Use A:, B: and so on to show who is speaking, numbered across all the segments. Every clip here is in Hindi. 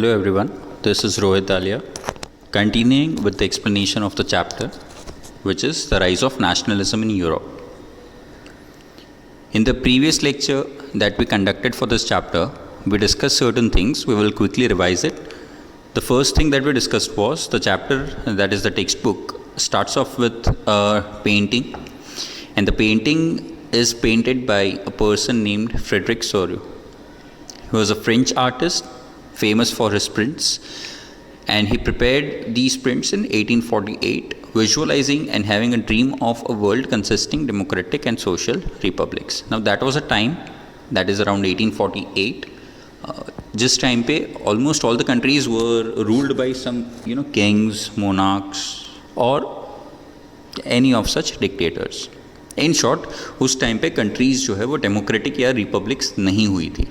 A: Hello everyone, this is Rohit Dalia, continuing with the explanation of the chapter, which is the rise of nationalism in Europe. In the previous lecture that we conducted for this chapter, we discussed certain things. We will quickly revise it. The first thing that we discussed was the chapter, that is the textbook, starts off with a painting, and the painting is painted by a person named Frédéric Soriot. He was a French artist, famous for his prints, and he prepared these prints in 1848, visualizing and having a dream of a world consisting democratic and social republics. Now that was a time, that is around 1848. जिस टाइम पे almost all the countries were ruled by some kings, monarchs or any of such dictators. In short, उस टाइम पे countries जो है वो democratic या republics नहीं हुई थी.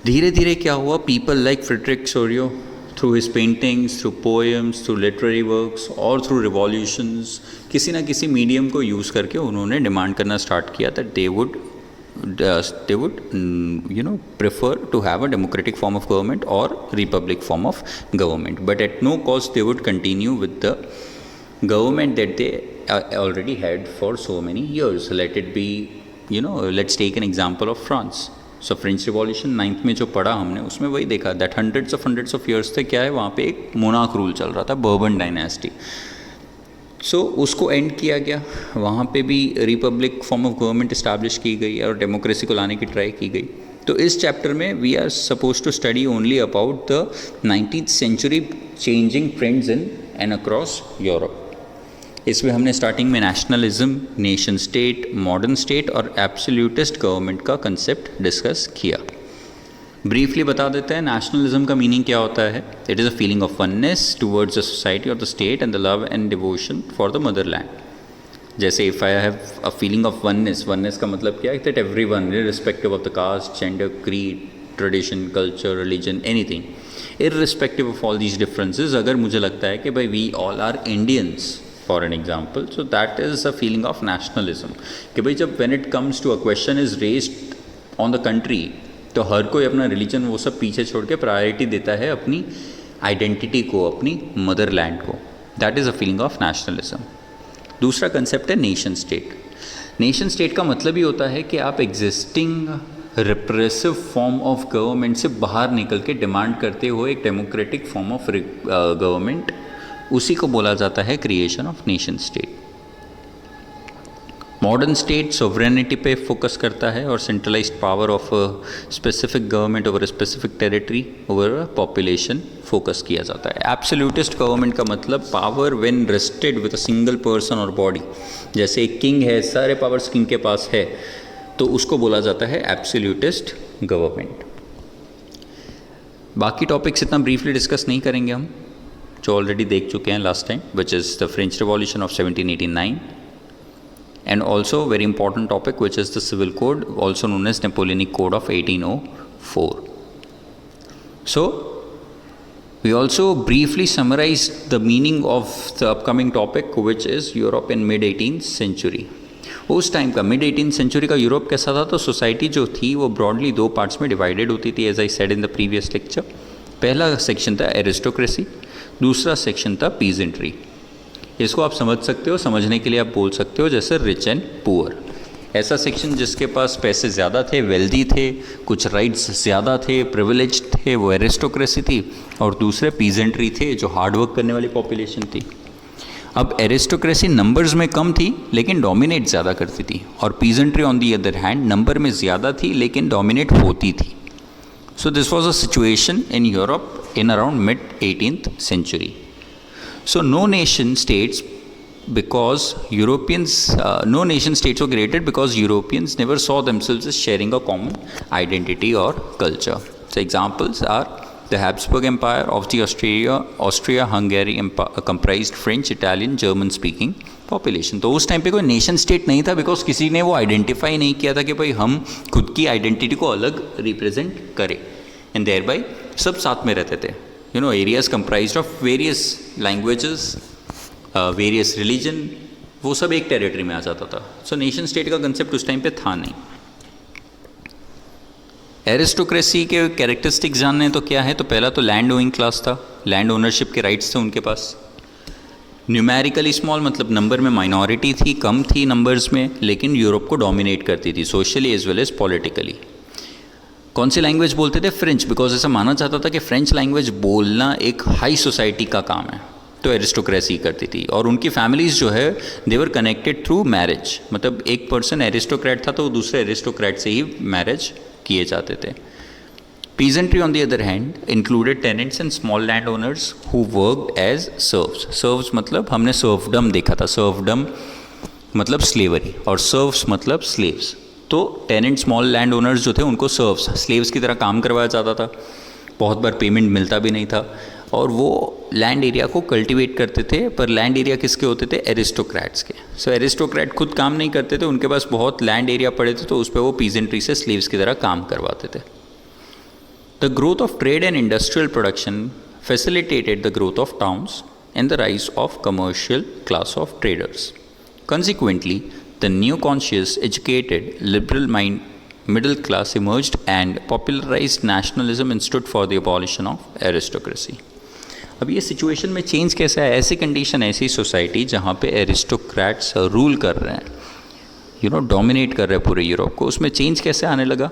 A: धीरे धीरे क्या हुआ, people like Frédéric Soriot, through his paintings, through poems, through literary works और through revolutions, किसी ना किसी मीडियम को यूज़ करके उन्होंने डिमांड करना स्टार्ट किया that they would prefer to have a democratic form of government or republic form of government, but at no cost they would continue with the government that they already had for so many years. Let it be, let's take an example of France. So French revolution 9th में जो पढ़ा हमने, उसमें वही देखा दैट हंड्रेड्स ऑफ ईयर्स से क्या है, वहाँ पे एक मोनार्क रूल चल रहा था, बर्बन डायनेस्टी. सो उसको एंड किया गया, वहाँ पे भी Republic form of government establish की गई और डेमोक्रेसी को लाने की ट्राई की गई. तो इस चैप्टर में we are suppose to study only about the 19th century changing trends in and across Europe. इसमें हमने स्टार्टिंग में nationalism, nation state, modern state और एब्सोल्यूटिस्ट गवर्नमेंट का कंसेप्ट डिस्कस किया. ब्रीफली बता देते हैं नेशनलिज्म का मीनिंग क्या होता है. It is a feeling of oneness towards the society और the state and the love and devotion for the motherland. जैसे if I have a feeling of oneness का मतलब क्या है, that everyone irrespective of the caste, gender, creed, tradition, culture, religion, anything, irrespective of all these differences, अगर मुझे लगता है कि भाई we all are Indians for an example, so that is a feeling of nationalism. कि भाई जब when it comes to a question is raised on the country, तो हर कोई अपना रिलीजन वो सब पीछे छोड़ के प्रायोरिटी देता है अपनी आइडेंटिटी को, अपनी मदरलैंड को. That is a feeling of nationalism. दूसरा कंसेप्ट है नेशन स्टेट. नेशन स्टेट का मतलब ही होता है कि आप existing repressive form of government से बाहर निकल के डिमांड करते हो एक डेमोक्रेटिक फॉर्म ऑफ गवर्नमेंट. उसी को बोला जाता है creation of nation state. Modern state sovereignty पे फोकस करता है और centralised power of specific government over specific territory over population focus किया जाता है. एब्सोल्यूटिस्ट गवर्नमेंट का मतलब power when rested with a single person और बॉडी. जैसे एक किंग है, सारे पावर्स किंग के पास है, तो उसको बोला जाता है एब्सोल्यूटिस्ट गवर्नमेंट. बाकी टॉपिक्स इतना ब्रीफली डिस्कस नहीं करेंगे हम, जो ऑलरेडी देख चुके हैं last time, which is the French revolution of 1789 and also very important topic which is the civil code, also known as Napoleonic code of 1804. So we also briefly summarise the meaning of the upcoming topic which is Europe in mid 18th century. उस टाइम का मिड 18th सेंचुरी का यूरोप कैसा था, तो सोसाइटी जो थी वो ब्रॉडली दो पार्ट्स में डिवाइडेड होती थी, as I said in the previous lecture. पहला सेक्शन था एरिस्टोक्रेसी, दूसरा सेक्शन था पीजेंट्री. इसको आप समझ सकते हो, समझने के लिए आप बोल सकते हो जैसे रिच एंड पुअर. ऐसा सेक्शन जिसके पास पैसे ज़्यादा थे, वेल्दी थे, कुछ राइट्स ज़्यादा थे, प्रिविलेज थे, वो एरिस्टोक्रेसी थी. और दूसरे पीजेंट्री थे जो हार्डवर्क करने वाली पॉपुलेशन थी. अब एरिस्टोक्रेसी नंबर्स में कम थी लेकिन डोमिनेट ज़्यादा करती थी, और peasantry on the other hand number में ज़्यादा थी लेकिन डोमिनेट होती थी. So this was a situation in Europe in around mid 18th century. So no nation states were created because Europeans never saw themselves as sharing a common identity or culture. So examples are the Habsburg Empire of the Austria-Hungary comprised French, Italian, German speaking population. तो उस टाइम पे कोई नेशन स्टेट नहीं था, बिकॉज किसी ने वो आइडेंटिफाई नहीं किया था कि भाई हम खुद की आइडेंटिटी को अलग रिप्रेजेंट करें, एंड देयर बाय सब साथ में रहते थे. Areas comprised of various languages, various religion, वो सब एक टेरिटरी में आ जाता था. सो नेशन स्टेट का कंसेप्ट उस टाइम पे था नहीं. एरिस्टोक्रेसी के कैरेक्टरिस्टिक्स जानने हैं तो क्या है, तो पहला तो लैंड ओइंग क्लास था, लैंड ओनरशिप के राइट्स थे उनके पास। न्यूमेरिकली स्मॉल मतलब नंबर में माइनॉरिटी थी, कम थी नंबर्स में, लेकिन यूरोप को डोमिनेट करती थी socially as well as politically. कौन सी लैंग्वेज बोलते थे? फ्रेंच, बिकॉज ऐसा माना जाता था कि फ्रेंच लैंग्वेज बोलना एक हाई सोसाइटी का काम है, तो एरिस्टोक्रेसी करती थी। और उनकी फैमिलीज़ जो है देवर कनेक्टेड थ्रू मैरिज, मतलब एक पर्सन एरिस्टोक्रेट था तो दूसरे एरिस्टोक्रेट से ही मैरिज किए जाते थे। Peasantry on the other hand included tenants and small landowners who worked as serfs. Serfs मतलब हमने serfdom देखा था, serfdom मतलब slavery और serfs मतलब slaves। तो tenant small landowners जो थे उनको serfs, slaves की तरह काम करवाया जाता था, बहुत बार पेमेंट मिलता भी नहीं था, और वो लैंड एरिया को कल्टीवेट करते थे। पर लैंड एरिया किसके होते थे? एरिस्टोक्रेट्स के। सो एरिस्टोक्रेट खुद काम नहीं करते थे, उनके पास बहुत लैंड एरिया पड़े थे, तो उस पर वो पीजेंट्री से स्लेव्स की तरह काम करवाते थे। The growth of trade and industrial production facilitated the growth of towns and the rise of commercial class of traders. Consequently, the new conscious, educated, liberal middle class emerged and popularized nationalism and stood for the abolition of aristocracy. अब ये सिचुएशन में चेंज कैसा है? ऐसी कंडीशन, ऐसी सोसाइटी जहाँ पे एरिस्टोक्रेट्स रूल कर रहे हैं, डोमिनेट कर रहे हैं पूरे यूरोप को, उसमें चेंज कैसे आने लगा?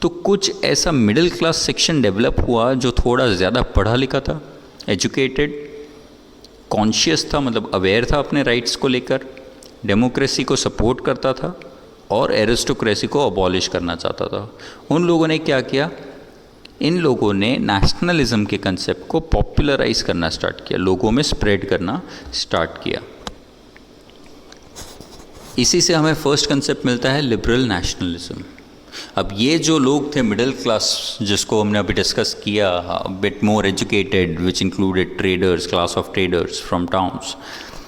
A: तो कुछ ऐसा मिडिल क्लास सेक्शन डेवलप हुआ जो थोड़ा ज़्यादा पढ़ा लिखा था, एजुकेटेड, कॉन्शियस था, मतलब अवेयर था अपने राइट्स को लेकर, डेमोक्रेसी को सपोर्ट करता था और एरिस्टोक्रेसी को अबॉलिश करना चाहता था। उन लोगों ने क्या किया? इन लोगों ने नेशनलिज्म के कंसेप्ट को पॉपुलराइज करना स्टार्ट किया, लोगों में स्प्रेड करना स्टार्ट किया। इसी से हमें फर्स्ट कंसेप्ट मिलता है लिबरल नेशनलिज्म। अब ये जो लोग थे मिडिल क्लास, जिसको हमने अभी डिस्कस किया, bit more educated, which included traders, class of traders from towns,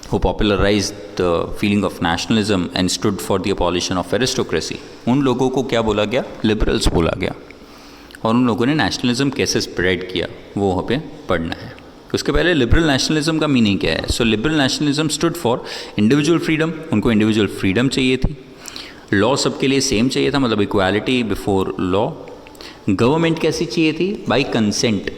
A: who popularized the feeling of nationalism and stood for the abolition of aristocracy, उन लोगों को क्या बोला गया? लिबरल्स बोला गया। और उन लोगों ने नेशनलिज्म कैसे स्प्रेड किया वो वहाँ पे पढ़ना है। उसके पहले लिबरल नेशनलिज्म का मीनिंग क्या है? So liberal nationalism stood for individual freedom, उनको इंडिविजुअल फ्रीडम चाहिए थी। लॉ सबके लिए सेम चाहिए था, मतलब इक्वालिटी बिफोर लॉ। गवर्नमेंट कैसी चाहिए थी? बाय कंसेंट,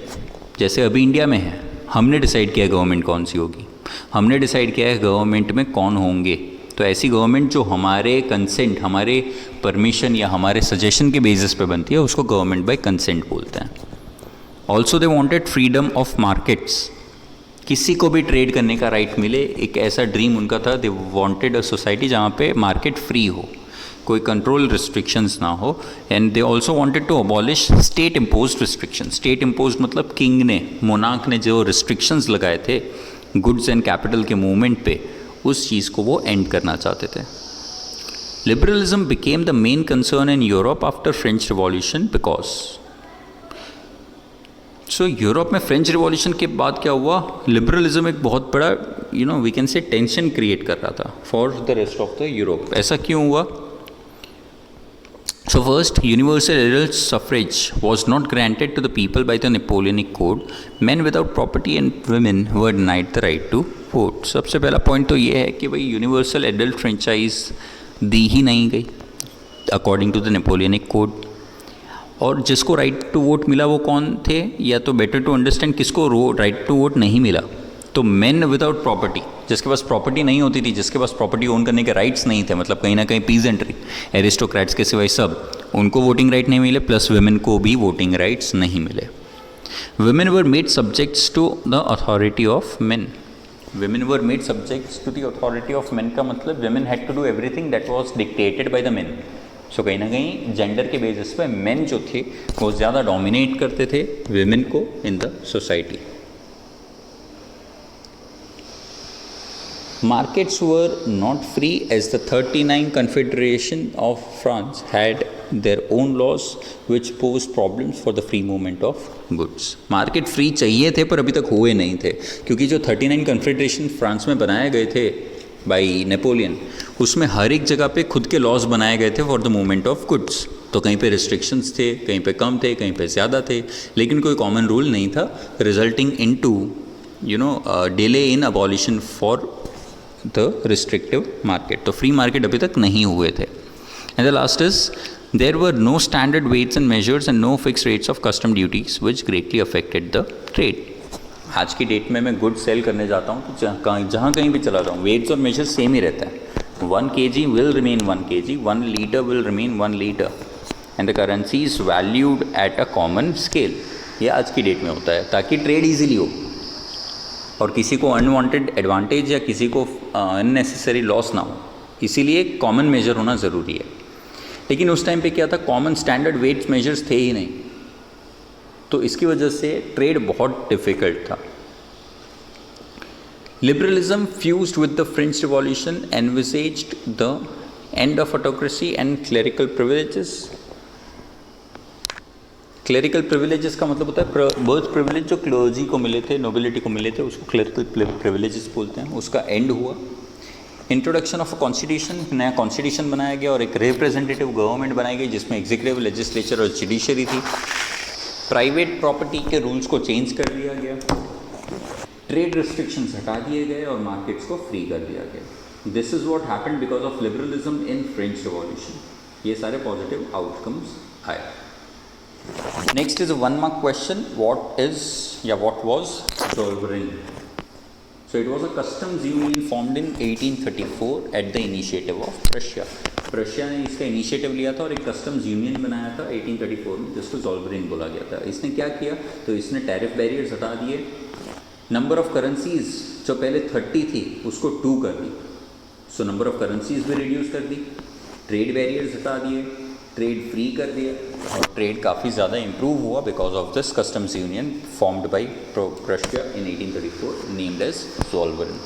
A: जैसे अभी इंडिया में है, हमने डिसाइड किया गवर्नमेंट कौन सी होगी, हमने डिसाइड किया है गवर्नमेंट में कौन होंगे, तो ऐसी गवर्नमेंट जो हमारे कंसेंट, हमारे परमिशन या हमारे सजेशन के बेसिस पे बनती है, उसको गवर्नमेंट बाय कंसेंट बोलते हैं। Also they wanted freedom of markets, किसी को भी ट्रेड करने का राइट मिले, एक ऐसा ड्रीम उनका था। दे वांटेड अ सोसाइटी जहाँ पे मार्केट फ्री हो, कोई कंट्रोल रिस्ट्रिक्शंस ना हो। And they also wanted to abolish state imposed restriction. State imposed मतलब किंग ने, मोनार्क ने जो रिस्ट्रिक्शंस लगाए थे गुड्स एंड कैपिटल के मूवमेंट पे, उस चीज़ को वो एंड करना चाहते थे। Liberalism became the main concern in Europe after French revolution because, so Europe में फ्रेंच रिवॉल्यूशन के बाद क्या हुआ? लिबरलिज्म एक बहुत बड़ा we can say tension create कर रहा था for the rest of the Europe. ऐसा क्यों हुआ? So first, universal adult suffrage was not granted to the people by the Napoleonic Code. Men without property and women were denied the right to vote. सबसे पहला पॉइंट तो ये है कि भाई यूनिवर्सल एडल्ट फ्रेंचाइज दी ही नहीं गई according to the Napoleonic code. और जिसको राइट टू वोट मिला वो कौन थे? या तो बेटर टू अंडरस्टैंड किसको राइट टू वोट नहीं मिला, तो मेन विदाउट प्रॉपर्टी, जिसके पास प्रॉपर्टी नहीं होती थी, जिसके पास प्रॉपर्टी ओन करने के राइट्स नहीं थे, मतलब कहीं ना कहीं पीजेंट्री, एरिस्टोक्रेट्स के सिवाय सब, उनको वोटिंग राइट नहीं मिले, प्लस वुमेन को भी वोटिंग राइट्स नहीं मिले। Women were made subjects to the authority of men. Women were made subjects to the authority of men का मतलब women had to do everything that was dictated by the men. So कहीं ना कहीं जेंडर के बेसिस पे मेन जो थे वो ज़्यादा डोमिनेट करते थे वुमेन को in the society. Markets were not free as the 39 Confederation of France had their own laws which posed problems for the free movement of goods. Market free चाहिए थे पर अभी तक हुए नहीं थे, क्योंकि जो 39 कन्फेडरेशन फ्रांस में बनाए गए थे बाई नेपोलियन, उसमें हर एक जगह पे खुद के लॉज बनाए गए थे for the movement of goods. तो कहीं पे रिस्ट्रिक्शंस थे, कहीं पे कम थे, कहीं पे ज़्यादा थे, लेकिन कोई कॉमन रूल नहीं था, resulting in to delay in abolition for the restrictive market. तो फ्री मार्केट अभी तक नहीं हुए थे। And the last is There were no standard weights and measures and no fixed rates of custom duties which greatly affected the trade. आज की डेट में मैं गुड सेल करने जाता हूँ तो जहाँ कहीं भी चला जाऊँ वेट्स और मेजर्स सेम ही रहता है. 1 kg will remain 1 kg, 1 liter will remain 1 liter and the currency is valued at a common scale. ये आज की डेट में होता है ताकि ट्रेड इजीली हो और किसी को अनवांटेड एडवांटेज या किसी को अननेसेसरी लॉस ना हो, इसीलिए कॉमन मेजर होना ज़रूरी है. लेकिन उस टाइम पे क्या था, कॉमन स्टैंडर्ड वेट्स मेजर्स थे ही नहीं, तो इसकी वजह से ट्रेड बहुत डिफ़िकल्ट था. Liberalism fused with the French revolution envisaged the end of autocracy and clerical privileges. Clerical privileges का मतलब होता है बर्थ प्रिविलेज जो क्लर्जी को मिले थे, नोबिलिटी को मिले थे, उसको क्लेरिकल प्रिविलेजेस बोलते हैं. उसका एंड हुआ. इंट्रोडक्शन ऑफ अ कॉन्स्टिट्यूशन, नया कॉन्स्टिट्यूशन बनाया गया और एक रिप्रेजेंटेटिव गवर्नमेंट बनाई गई जिसमें एग्जीक्यूटिव, लेजिस्लेचर और जुडिशरी थी. प्राइवेट प्रॉपर्टी के रूल्स को चेंज कर दिया गया. ट्रेड रिस्ट्रिक्शंस हटा दिए गए और मार्केट्स को फ्री कर दिया गया. This is what happened because of liberalism in French revolution. ये सारे पॉजिटिव आउटकम्स आए. Next is a 1 mark question. what was Zollverein? So it was a customs union formed in 1834 at the initiative of Prussia. Prussia ने इसका इनिशिएटिव लिया था और एक कस्टम्स यूनियन बनाया था 1834 में, जिसको ज़ोल्वेरेन बोला गया था. इसने क्या किया, तो इसने टैरिफ बैरियर्स हटा दिए. नंबर ऑफ करेंसीज जो पहले 30 थी उसको 2 कर दी. सो नंबर ऑफ करेंसीज भी रिड्यूस कर दी. ट्रेड बैरियर्स हटा दिए, ट्रेड फ्री कर दिया और ट्रेड काफ़ी ज़्यादा इम्प्रूव हुआ because of this customs union formed by Prussia in 1834 named as ज़ोल्वेरेन.